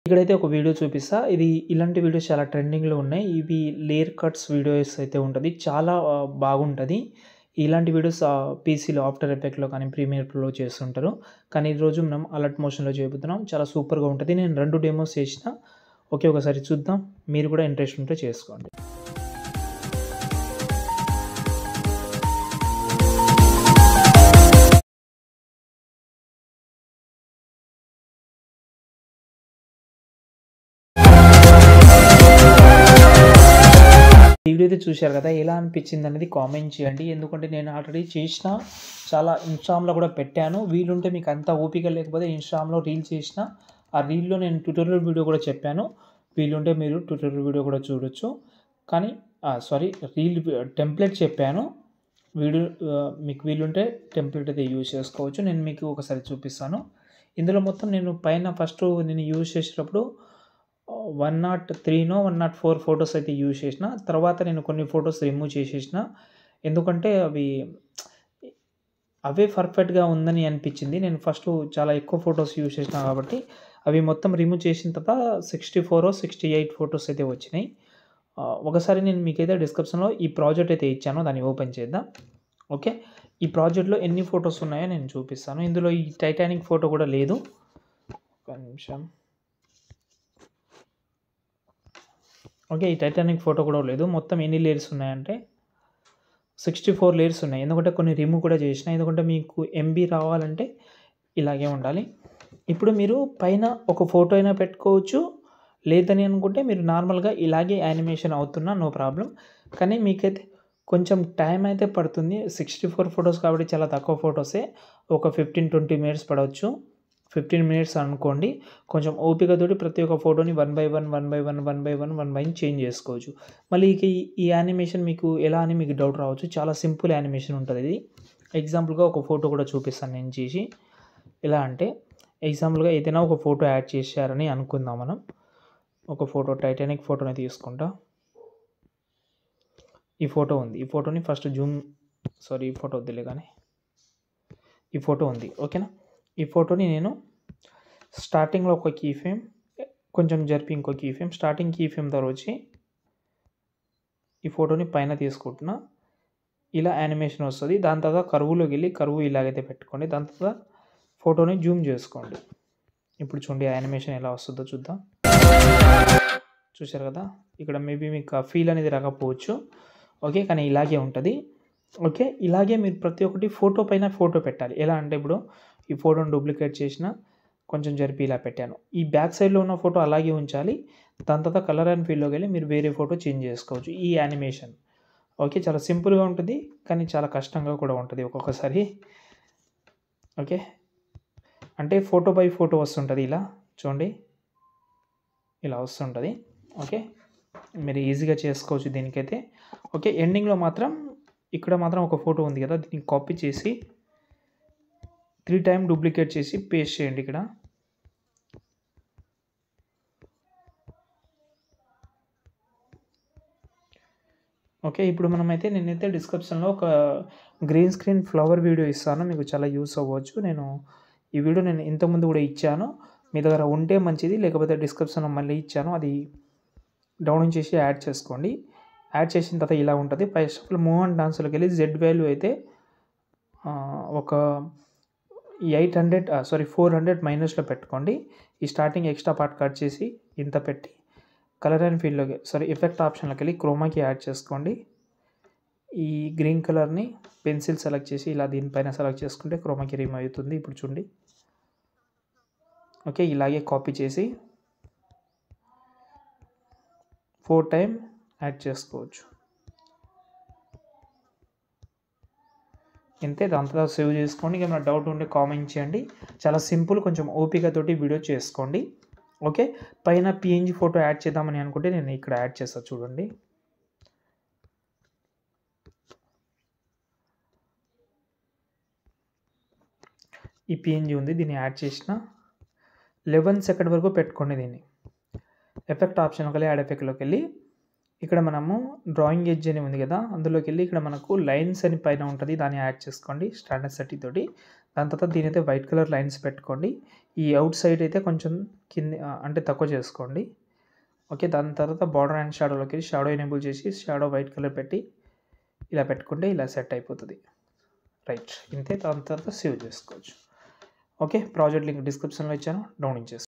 ఇక్కడైతే ఒక వీడియో చూపిస్తా. ఇలాంటి వీడియోస్ చాలా ట్రెండింగ్‌లో ఉన్నాయి. ఇవి లేయర్ కట్స్ వీడియోస్ అయితే ఉంటది. చాలా బాగుంటది. ఇలాంటి వీడియోస్ పీసీలో ఆఫ్టర్ ఎఫెక్ట్‌లో కానీ, ప్రీమియర్ ప్రోలో చేస్తుంటారు. కానీ ఈరోజు మనం అలర్ట్ మోషన్‌లో చేయబోతున్నాం. చాలా సూపర్‌గా ఉంటది. నేను 2 డెమోస్ చేసిన. ఓకే, ఒకసారి చూద్దాం. మీరు కూడా ఇంట్రెస్ట్ ఉంటే చేసుకోండి. వీడియో అయితే చూశారు కదా, ఎలా అనిపించింది అనేది కామెంట్ చేయండి. ఎందుకంటే నేను ఆల్రెడీ చేసిన, చాలా ఇన్స్టాగ్రామ్లో కూడా పెట్టాను. వీలుంటే మీకు అంత ఓపిక లేకపోతే ఇన్స్టాగ్రామ్లో రీల్ చేసిన, ఆ రీల్లో నేను ట్యూటోరియల్ వీడియో కూడా చెప్పాను. వీలుంటే మీరు ట్యూటోరియల్ వీడియో కూడా చూడొచ్చు. కానీ రీల్ టెంప్లెట్ చెప్పాను. వీడియో మీకు వీలుంటే టెంప్లెట్ అయితే యూజ్ చేసుకోవచ్చు. నేను మీకు ఒకసారి చూపిస్తాను. ఇందులో మొత్తం నేను పైన ఫస్ట్ నేను యూజ్ చేసేటప్పుడు 103నో 104 ఫొటోస్ అయితే యూజ్ చేసిన. తర్వాత నేను కొన్ని ఫొటోస్ రిమూవ్ చేసేసిన. ఎందుకంటే అవే పర్ఫెక్ట్‌గా ఉందని అనిపించింది. నేను ఫస్ట్ చాలా ఎక్కువ ఫొటోస్ యూజ్ చేసిన కాబట్టి అవి మొత్తం రిమూవ్ చేసిన తర్వాత 64 68 ఫొటోస్ అయితే వచ్చినాయి. ఒకసారి నేను మీకైతే డిస్క్రిప్షన్‌లో ఈ ప్రాజెక్ట్ అయితే ఇచ్చాను. దాన్ని ఓపెన్ చేద్దాం. ఓకే, ఈ ప్రాజెక్ట్‌లో ఎన్ని ఫొటోస్ ఉన్నాయో నేను చూపిస్తాను. ఇందులో ఈ టైటానిక్ ఫోటో కూడా లేదు. ఒక నిమిషం. ఓకే, ఈ టైటానిక్ ఫోటో కూడా లేదు. మొత్తం ఎన్ని లేయర్స్ ఉన్నాయంటే 64 లేయర్స్ ఉన్నాయి. ఎందుకంటే కొన్ని రిమూవ్ కూడా చేసిన. ఎందుకంటే మీకు ఎంబీ రావాలంటే ఇలాగే ఉండాలి. ఇప్పుడు మీరు పైన ఒక ఫోటో అయినా పెట్టుకోవచ్చు. లేదని అనుకుంటే మీరు నార్మల్గా ఇలాగే యానిమేషన్ అవుతున్నా నో ప్రాబ్లం. కానీ మీకైతే కొంచెం టైం అయితే పడుతుంది. 64 ఫొటోస్ కాబట్టి చాలా తక్కువ ఫొటోసే. ఒక 15-20 మినిట్స్ పడవచ్చు. 15 మినిట్స్ అనుకోండి. కొంచెం ఓపికతోటి ప్రతి ఒక్క ఫోటోని 1 బై 1 చేంజ్ చేసుకోవచ్చు. మళ్ళీ ఈ యానిమేషన్ మీకు ఎలా అని మీకు డౌట్ రావచ్చు. చాలా సింపుల్ యానిమేషన్ ఉంటుంది ఇది. ఎగ్జాంపుల్గా ఒక ఫోటో కూడా చూపిస్తాను నేను చేసి. ఎలా అంటే ఎగ్జాంపుల్గా ఏదైనా ఒక ఫోటో యాడ్ చేశారని అనుకుందాం మనం. ఒక ఫోటో టైటానిక్ ఫోటోని తీసుకుంటా. ఈ ఫోటో ఉంది. ఈ ఫోటోని ఫస్ట్ ఈ ఫోటో వద్దులే కానీ ఈ ఫోటో ఉంది. ఓకేనా, ఈ ఫోటోని నేను స్టార్టింగ్లో ఒక కీ ఫ్రేమ్, కొంచెం జరిపి ఇంకో key frame, starting key frame ద్వారా వచ్చి ఈ ఫోటోని పైన తీసుకుంటున్నా. ఇలా యానిమేషన్ వస్తుంది. దాని తర్వాత కర్వ్లోకి వెళ్ళి కర్వ్ ఇలాగైతే పెట్టుకోండి. దాని తర్వాత ఫోటోని జూమ్ చేసుకోండి. ఇప్పుడు చూడండి యానిమేషన్ ఎలా వస్తుందో చూద్దాం. చూశారు కదా, ఇక్కడ మేబీ మీకు ఆ ఫీల్ అనేది రాకపోవచ్చు. ఓకే, కానీ ఇలాగే ఉంటుంది. ఓకే, ఇలాగే మీరు ప్రతి ఒక్కటి ఫోటో పైన ఫోటో పెట్టాలి. ఎలా అంటే ఇప్పుడు ఈ ఫోటోని డూప్లికేట్ చేసిన, కొంచెం జరిపి ఇలా పెట్టాను. ఈ బ్యాక్ సైడ్లో ఉన్న ఫోటో అలాగే ఉంచాలి. దాని తర్వాత కలర్ అండ్ ఫీల్డ్లోకి వెళ్ళి మీరు వేరే ఫోటో చేంజ్ చేసుకోవచ్చు. ఈ యానిమేషన్ ఓకే, చాలా సింపుల్గా ఉంటుంది. కానీ చాలా కష్టంగా కూడా ఉంటుంది ఒక్కొక్కసారి. ఓకే, అంటే ఫోటో బై ఫోటో వస్తుంటుంది. ఇలా చూడండి, ఇలా వస్తుంటుంది. ఓకే, మీరు ఈజీగా చేసుకోవచ్చు దీనికైతే. ఓకే, ఎండింగ్లో మాత్రం ఇక్కడ మాత్రం ఒక ఫోటో ఉంది కదా, దీన్ని కాపీ చేసి 3 టైమ్ డూప్లికేట్ చేసి పేస్ట్ చేయండి ఇక్కడ. ఓకే, ఇప్పుడు నేనైతే డిస్క్రిప్షన్లో ఒక గ్రీన్ స్క్రీన్ ఫ్లవర్ వీడియో ఇస్తాను. మీకు చాలా యూస్ అవ్వచ్చు. ఈ వీడియో నేను ఇంతకుముందు కూడా ఇచ్చాను. మీ దగ్గర ఉంటే మంచిది, లేకపోతే డిస్క్రిప్షన్లో మళ్ళీ ఇచ్చాను. అది డౌన్లోడ్ చేసి యాడ్ చేసుకోండి. యాడ్ చేసిన తర్వాత ఇలా ఉంటుంది. First of all move and డాన్స్లోకి వెళ్ళి జెడ్ వాల్యూ అయితే ఒక 400 మైనస్లో పెట్టుకోండి. ఈ స్టార్టింగ్ ఎక్స్ట్రా పార్ట్ కట్ చేసి ఇంత పెట్టి కలర్ అండ్ ఫీల్డ్లోకి ఎఫెక్ట్ ఆప్షన్లోకి వెళ్ళి క్రోమాకి యాడ్ చేసుకోండి. ఈ గ్రీన్ కలర్ని పెన్సిల్ సెలెక్ట్ చేసి ఇలా దీనిపైన సెలెక్ట్ చేసుకుంటే క్రోమాకి రిమూవ్ అవుతుంది. ఇప్పుడు చూడండి. ఓకే, ఇలాగే కాపీ చేసి 4 టైమ్ యాడ్ చేసుకోవచ్చు. ఇంతే, దాంతో సేవ్ చేసుకోండి. ఏమైనా డౌట్ ఉంటే కామెంట్ చేయండి. చాలా సింపుల్, కొంచెం ఓపికతోటి వీడియో చేసుకోండి. ఓకే, పైన పిఎన్జీ ఫోటో యాడ్ చేద్దామని అనుకుంటే నేను ఇక్కడ యాడ్ చేస్తాను చూడండి. ఈ పిఎన్జీ ఉంది, దీన్ని యాడ్ చేసిన 11 సెకండ్ వరకు పెట్టుకోండి. దీన్ని ఎఫెక్ట్ ఆప్షన్లోకి వెళ్ళి యాడ్ ఎఫెక్ట్లోకి వెళ్ళి ఇక్కడ మనము డ్రాయింగ్ ఎడ్జ్ అని ఉంది కదా, అందులోకి వెళ్ళి ఇక్కడ మనకు లైన్స్ అని పైన ఉంటుంది, దాన్ని యాడ్ చేసుకోండి స్టాండర్డ్ సెట్టింగ్ తోటి. దాని తర్వాత దీనైతే వైట్ కలర్ లైన్స్ పెట్టుకోండి. ఈ అవుట్ సైడ్ అయితే కొంచెం కింద అంటే తక్కువ చేసుకోండి. ఓకే, దాని తర్వాత బార్డర్ అండ్ షాడోలోకి వెళ్ళి షాడో ఎనేబుల్ చేసి షాడో వైట్ కలర్ పెట్టి ఇలా పెట్టుకుంటే ఇలా సెట్ అయిపోతుంది. రైట్, ఇంతే. దాని తర్వాత సేవ్ చేసుకోవచ్చు. ఓకే, ప్రాజెక్ట్ లింక్ డిస్క్రిప్షన్లో ఇచ్చాను, డౌన్లోడ్ చేసుకోండి.